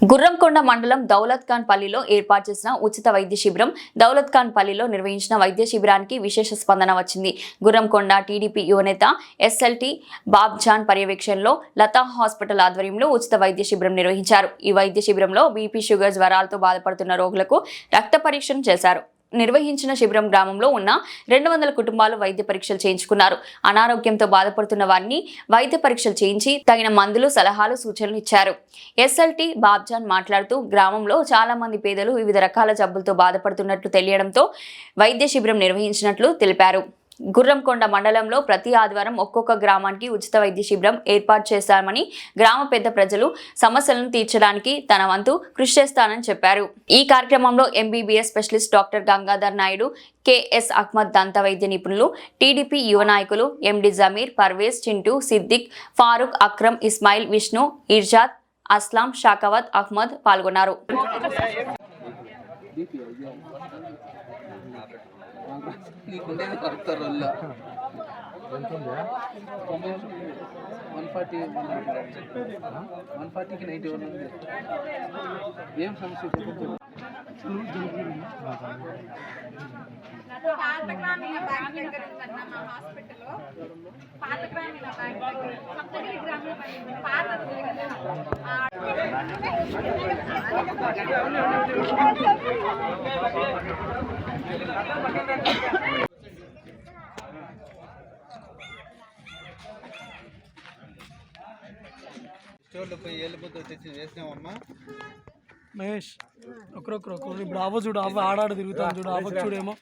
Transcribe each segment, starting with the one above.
గుర్రంకొండ మండలం దౌలత్ ఖాన్ పల్లిలో ఏర్పాటు చేసిన ఉచిత వైద్య శిబిరం దౌలత్ ఖాన్ పల్లిలో నిర్వహించిన వైద్య శిబిరానికి విశేష స్పందన వచ్చింది. గుర్రంకొండ టీడీపీ యువనేత ఎస్ఎల్టీ బాబ్జాన్ పర్యవేక్షణలో లతా హాస్పిటల్ ఆధ్వర్యంలో ఉచిత వైద్య శిబిరం నిర్వహించారు. ఈ వైద్య శిబిరంలో బీపీ, షుగర్, జ్వరాలతో బాధపడుతున్న రోగులకు రక్త పరీక్షలు చేశారు. నిర్వహించిన శిబిరం గ్రామంలో ఉన్న 200 కుటుంబాలు వైద్య పరీక్షలు చేయించుకున్నారు. అనారోగ్యంతో బాధపడుతున్న వారిని వైద్య పరీక్షలు చేయించి తగిన మందులు, సలహాలు, సూచనలు ఇచ్చారు. ఎస్ఎల్టీ బాబ్జాన్ మాట్లాడుతూ గ్రామంలో చాలా మంది పేదలు వివిధ రకాల జబ్బులతో బాధపడుతున్నట్లు తెలియడంతో వైద్య శిబిరం నిర్వహించినట్లు తెలిపారు. గుర్రంకొండ మండలంలో ప్రతి ఆదివారం ఒక్కొక్క గ్రామానికి ఉచిత వైద్య శిబిరం ఏర్పాటు చేశామని, గ్రామ పెద్ద ప్రజలు సమస్యలను తీర్చడానికి తన వంతు కృషి చేస్తానని చెప్పారు. ఈ కార్యక్రమంలో MBBS specialist doctor Gangadhar Naidu, KS Ahmed, దంత వైద్య నిపుణులు, టీడీపీ యువ నాయకులు ఎండి జమీర్, పర్వేజ్, చింటూ, సిద్దిక్, ఫారూక్, అక్రమ్, ఇస్మాయిల్, విష్ణు, ఇర్జాద్, అస్లాం, షాకవత్, అహ్మద్ పాల్గొన్నారు. ఏం సమస్య పాత గ్రామీణ బ్యాంక్ దగ్గర ఉందన్న మా హాస్పిటల్లో. పాత గ్రామీణ బ్యాంక్ దగ్గర సప్తగిరి గ్రామీణ బ్యాంక్ పాతది స్టోర్లో పోయి వెళ్ళిపోతూ తెచ్చి వేసినామమ్మా. మహేష్ ఒకరొకరు ఇప్పుడు ఆవ చూడు, ఆవ ఆడాడు తిరుగుతాను చూడు, ఆవ చూడేమో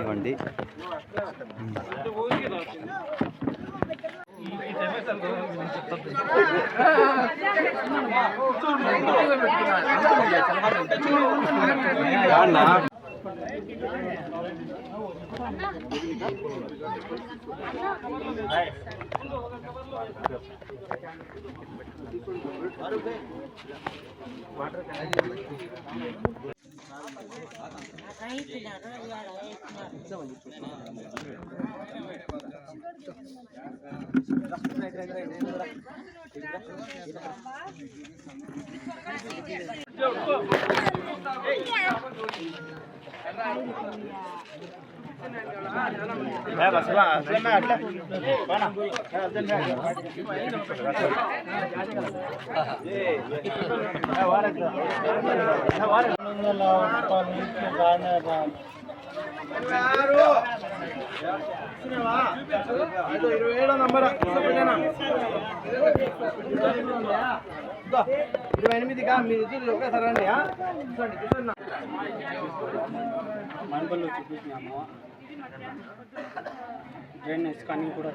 ఇవ్వండి. మండపంలో చూపించినాము. ట్రైన్ స్కానింగ్ కూడా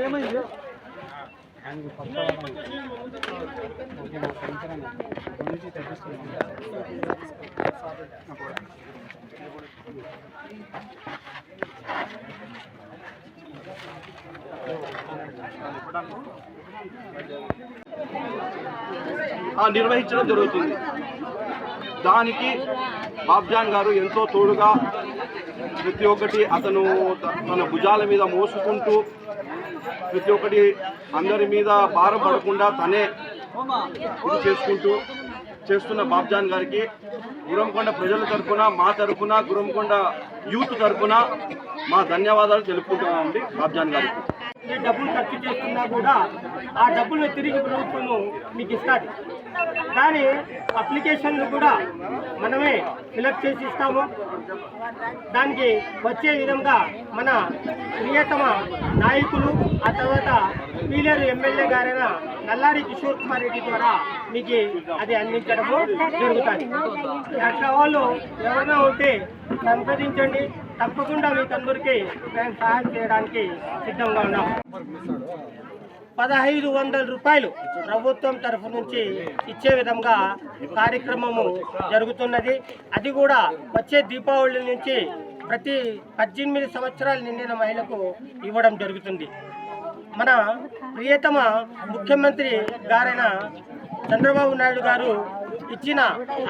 ఏమైంది నిర్వహించడం జరుగుతుంది. దానికి బాబ్జాన్ గారు ఎంతో తోడుగా ప్రతి ఒక్కటి అతను తన భుజాల మీద మోసుకుంటూ ప్రతి ఒక్కటి అందరి మీద భారం పడకుండా తనే ఇది చేస్తున్న బాబ్జాన్ గారికి గుర్రంకొండ ప్రజల తరఫున, మా తరఫున, గుర్రంకొండ యూత్ తరఫున మా ధన్యవాదాలు తెలుపుకుంటున్నామండి బాబ్జాన్ గారికి. డబ్బులు ఖర్చు చేస్తున్నా కూడా ఆ డబ్బులు తిరిగి ప్రభుత్వము మీకు ఇస్తుంది. కానీ అప్లికేషన్లు కూడా మనమే ఫిలప్ చేసి ఇస్తాము. దానికి వచ్చే విధంగా మన ప్రియతమ నాయకులు, ఆ తర్వాత పీలేరు ఎమ్మెల్యే గారైన నల్లారి కిషోర్ కుమార్ రెడ్డి ద్వారా మీకు అది అందించడము జరుగుతుంది. అట్లా వాళ్ళు ఎవరైనా ఉంటే సంప్రదించండి, తప్పకుండా మీకు అందరికీ మేము సహాయం చేయడానికి సిద్ధంగా ఉన్నాం. 1500 రూపాయలు ప్రభుత్వం తరఫు నుంచి ఇచ్చే విధంగా కార్యక్రమము జరుగుతున్నది. అది కూడా వచ్చే దీపావళి నుంచి ప్రతి 18 సంవత్సరాలు నిండిన మహిళకు ఇవ్వడం జరుగుతుంది. మన ప్రియతమ ముఖ్యమంత్రి గారైన చంద్రబాబు నాయుడు గారు ఇచ్చిన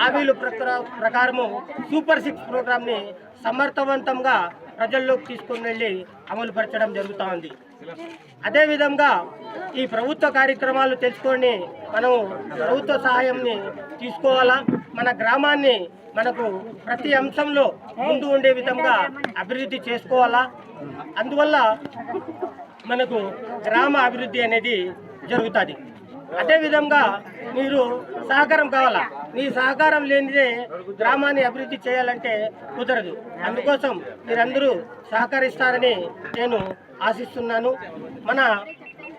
హామీల ప్రకారము సూపర్ 6 ప్రోగ్రామ్ని సమర్థవంతంగా ప్రజల్లోకి తీసుకుని వెళ్ళి అమలుపరచడం జరుగుతూ ఉంది. అదేవిధంగా ఈ ప్రభుత్వ కార్యక్రమాలు తెలుసుకొని మనము ప్రభుత్వ సహాయంని తీసుకోవాలా. మన గ్రామాన్ని మనకు ప్రతి అంశంలో ముందు ఉండే విధంగా అభివృద్ధి చేసుకోవాలా. అందువల్ల మనకు గ్రామ అభివృద్ధి అనేది జరుగుతుంది. అదేవిధంగా మీరు సహకారం కావాలా. మీ సహకారం లేనిదే గ్రామాన్ని అభివృద్ధి చేయాలంటే కుదరదు. అందుకోసం మీరందరూ సహకరిస్తారని నేను ఆశిస్తున్నాను. మన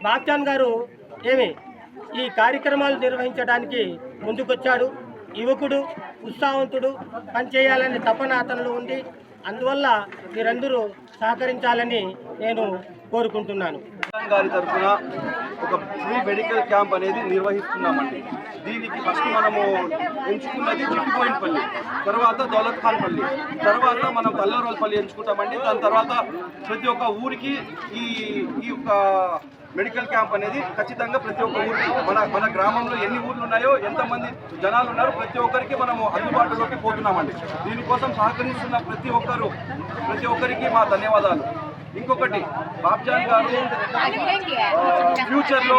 బాబ్జాన్ గారు ఈ కార్యక్రమాలు నిర్వహించడానికి ముందుకొచ్చాడు. యువకుడు, ఉత్సాహవంతుడు, పనిచేయాలని తపన అతనిలో ఉంది. అందువల్ల మీరందరూ సహకరించాలని నేను కోరుకుంటున్నాను. గారి తరఫున ఒక ఫ్రీ మెడికల్ క్యాంప్ అనేది నిర్వహిస్తున్నామండి. దీనికి ఫస్ట్ మనము ఎంచుకున్నది చిట్టిపోయినపల్లి, తర్వాత దౌలత్ ఖాన్ పల్లి, తర్వాత మనం తల్లరోల్పల్లి ఎంచుకుంటామండి. దాని తర్వాత ప్రతి ఒక్క ఊరికి ఈ యొక్క మెడికల్ క్యాంప్ అనేది ఖచ్చితంగా ప్రతి ఒక్క ఊరికి మన గ్రామంలో ఎన్ని ఊర్లు ఉన్నాయో, ఎంతమంది జనాలు ఉన్నారో ప్రతి ఒక్కరికి మనము అందుబాటులోకి పోతున్నామండి. దీనికోసం సహకరిస్తున్న ప్రతి ఒక్కరికి మా ధన్యవాదాలు. ఇంకొకటి, బాబ్జాన్ గారు ఫ్యూచర్లో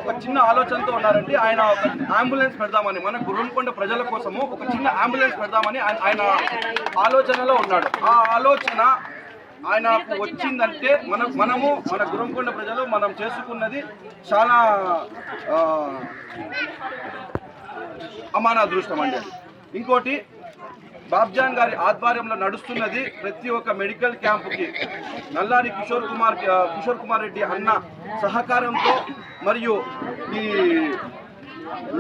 ఒక చిన్న ఆలోచనతో ఉన్నారంటే ఆయన ఒక అంబులెన్స్ పెడదామని, మన గుర్రంకొండ ప్రజల కోసము ఒక చిన్న అంబులెన్స్ పెడదామని ఆయన ఆలోచనలో ఉన్నాడు. ఆ ఆలోచన ఆయనకు వచ్చిందంటే మనము మన గుర్రంకొండ ప్రజలు మనం చేసుకున్నది చాలా అమాన అదృష్టం అండి. ఇంకోటి, బాబ్జాన్ గారి ఆధ్వర్యంలో నడుస్తున్నది ప్రతి ఒక్క మెడికల్ క్యాంపుకి నల్లారి కిషోర్ కుమార్ రెడ్డి అన్న సహకారంతో, మరియు ఈ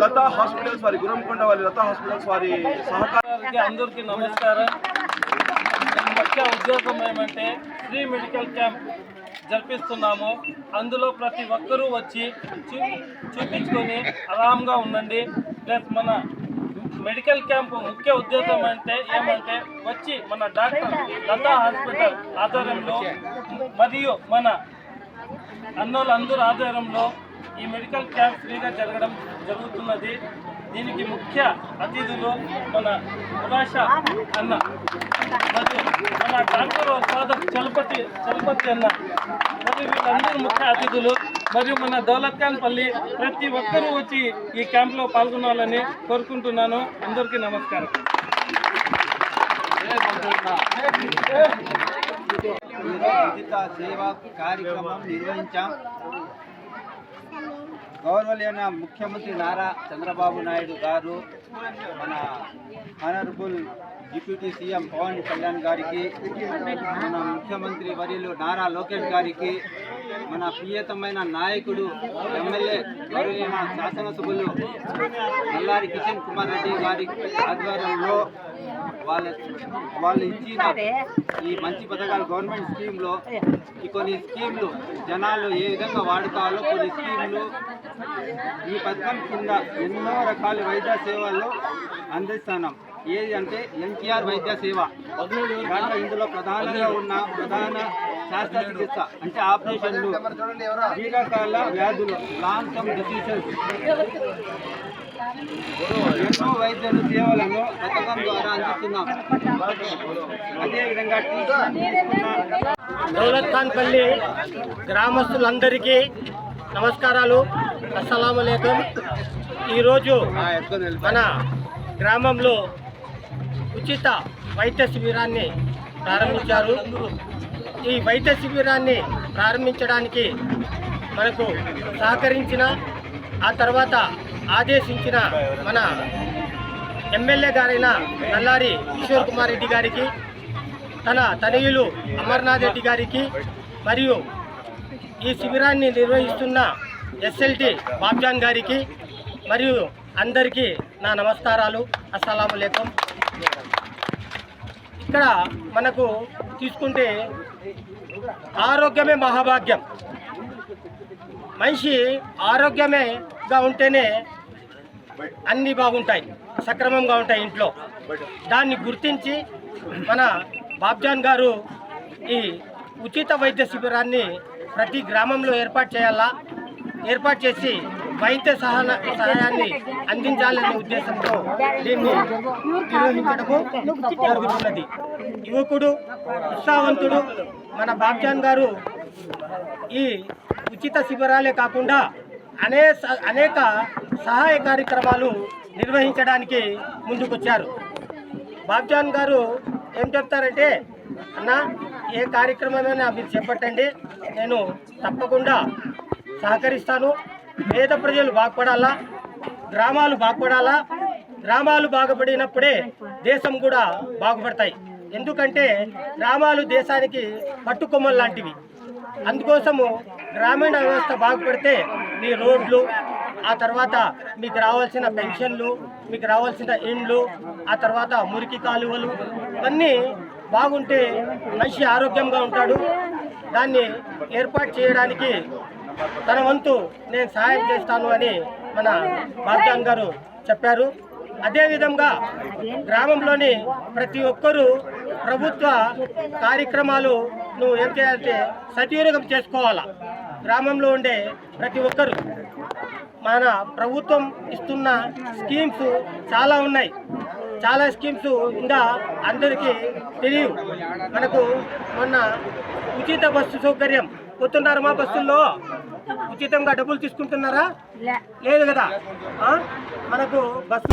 లతా హాస్పిటల్స్ వారి, గుర్రంకొండ వారి లతా హాస్పిటల్స్ వారి సహకారానికి అందరికీ నమస్కారం. ముఖ్య ఉద్యోగం ఏమంటే ఫ్రీ మెడికల్ క్యాంప్ జరిపిస్తున్నాము. అందులో ప్రతి ఒక్కరూ వచ్చి చూపించుకొని ఆరాంగా ఉండండి. ప్లస్ మన మెడికల్ క్యాంపు ముఖ్య ఉద్దేశం ఏమంటే వచ్చి మన డాక్టర్ లతా హాస్పిటల్ ఆధ్వర్యంలో మరియు మన అన్నోళ్ళందరూ ఆధ్వర్యంలో ఈ మెడికల్ క్యాంప్ ఫ్రీగా జరుగుతున్నది. దీనికి ముఖ్య అతిథులు మన మురాష అన్న మరియు మన డాక్టర్ ఫాదర్ చలపతి అన్న మరియు వీళ్ళందరూ ముఖ్య అతిథులు. మరియు మన దౌలత్ ఖాన్ పల్లి ప్రతి ఒక్కరూ వచ్చి ఈ క్యాంప్లో పాల్గొనాలని కోరుకుంటున్నాను. అందరికీ నమస్కారం. ఉచిత సేవా కార్యక్రమం నిర్వహించాం. గౌరవనీయ ముఖ్యమంత్రి నారా చంద్రబాబు నాయుడు గారు, మన honourable deputy CM Pawan Kalyan గారికి, మన ముఖ్యమంత్రి వర్యులు నారా లోకేష్ గారికి, మన ప్రియతమైన నాయకుడు ఎమ్మెల్యే గౌరవనీయ శాసనసభ్యులు నల్లారి కిషన్ కుమార్ రెడ్డి గారి ఆధ్వర్యంలో వాళ్ళు ఇచ్చిన ఈ మంచి పథకాలు, గవర్నమెంట్ స్కీమ్లో కొన్ని స్కీమ్లు జనాలు ఏ విధంగా వాడుకోవాలో కొన్ని స్కీమ్లు, ఈ పథకం కింద ఎన్నో రకాల వైద్య సేవలు అందిస్తున్నాం. ఏది అంటే ఎన్టీఆర్ వైద్య సేవ. దాంట్లో ఇందులో ప్రధానంగా ఉన్న ప్రధాన శస్త్రచికిత్స అంటే ఆపరేషన్లు, దీర్ఘకాల వ్యాధులు, లాంగ్ టర్మ్ డిసీజెస్, ఎన్నో వైద్యుల సేవలను పథకం ద్వారా అందిస్తున్నాం. అదేవిధంగా దౌలత్ ఖాన్ పల్లి గ్రామస్తులందరికీ నమస్కారాలు, అస్సలాము అలైకుం. ఈరోజు మన గ్రామంలో ఉచిత వైద్య శిబిరాన్ని ప్రారంభించారు. ఈ వైద్య శిబిరాన్ని ప్రారంభించడానికి మనకు సహకరించిన, ఆ తర్వాత ఆదేశించిన మన ఎమ్మెల్యే గారైన నల్లారి కిషోర్ కుమార్ రెడ్డి గారికి, తన తనయులు అమర్నాథ్ రెడ్డి గారికి, మరియు ఈ శిబిరాన్ని నిర్వహిస్తున్న ఎస్ఎల్టీ బాబ్జాన్ గారికి, మరియు అందరికీ నా నమస్కారాలు. అస్సలాము అలైకుం. ఇక్కడ మనకు తీసుకుంటే ఆరోగ్యమే మహాభాగ్యం. మనిషి ఆరోగ్యమేగా ఉంటేనే అన్నీ బాగుంటాయి, సక్రమంగా ఉంటాయి ఇంట్లో. దాన్ని గుర్తించి మన బాబ్జాన్ గారు ఈ ఉచిత వైద్య శిబిరాన్ని ప్రతి గ్రామంలో ఏర్పాటు చేసి వైద్య సహాయాన్ని అందించాలనే ఉద్దేశంతో దీన్ని నిర్వహించడము జరుగుతున్నది. యువకుడు, ఉత్సాహవంతుడు మన బాబ్జాన్ గారు ఈ ఉచిత శిబిరాలే కాకుండా అనేక సహాయ కార్యక్రమాలు నిర్వహించడానికి ముందుకొచ్చారు. బాబ్జాన్ గారు ఏం చెప్తారంటే, అన్న ఏ కార్యక్రమమైనా మీరు చేపట్టండి, నేను తప్పకుండా సహకరిస్తాను. పేద ప్రజలు బాగుపడాలా, గ్రామాలు బాగుపడాలా. గ్రామాలు బాగుపడినప్పుడే దేశం కూడా బాగుపడతాయి. ఎందుకంటే గ్రామాలు దేశానికి పట్టుకొమ్మలు లాంటివి. అందుకోసము గ్రామీణ వ్యవస్థ బాగుపడితే మీ రోడ్లు, ఆ తర్వాత మీకు రావాల్సిన పెన్షన్లు, మీకు రావాల్సిన ఇండ్లు, ఆ తర్వాత మురికి కాలువలు ఇవన్నీ బాగుంటే మనిషి ఆరోగ్యంగా ఉంటాడు. దాన్ని ఏర్పాటు చేయడానికి తన వంతు నేను సహాయం చేస్తాను అని మన బాబ్జాన్ గారు చెప్పారు. అదేవిధంగా గ్రామంలోని ప్రతి ఒక్కరూ ప్రభుత్వ కార్యక్రమాలు నువ్వు ఏం చేయాలంటే సద్వినియోగం చేసుకోవాలా. గ్రామంలో ఉండే ప్రతి ఒక్కరు మన ప్రభుత్వం ఇస్తున్న స్కీమ్స్ చాలా ఉన్నాయి. చాలా స్కీమ్స్ ఇంకా అందరికీ తెలియవు. మనకు మొన్న ఉచిత బస్సు సౌకర్యం పోతున్నారు. మా బస్సుల్లో ఉచితంగా డబ్బులు తీసుకుంటున్నారా? లేదు కదా. మనకు బస్సు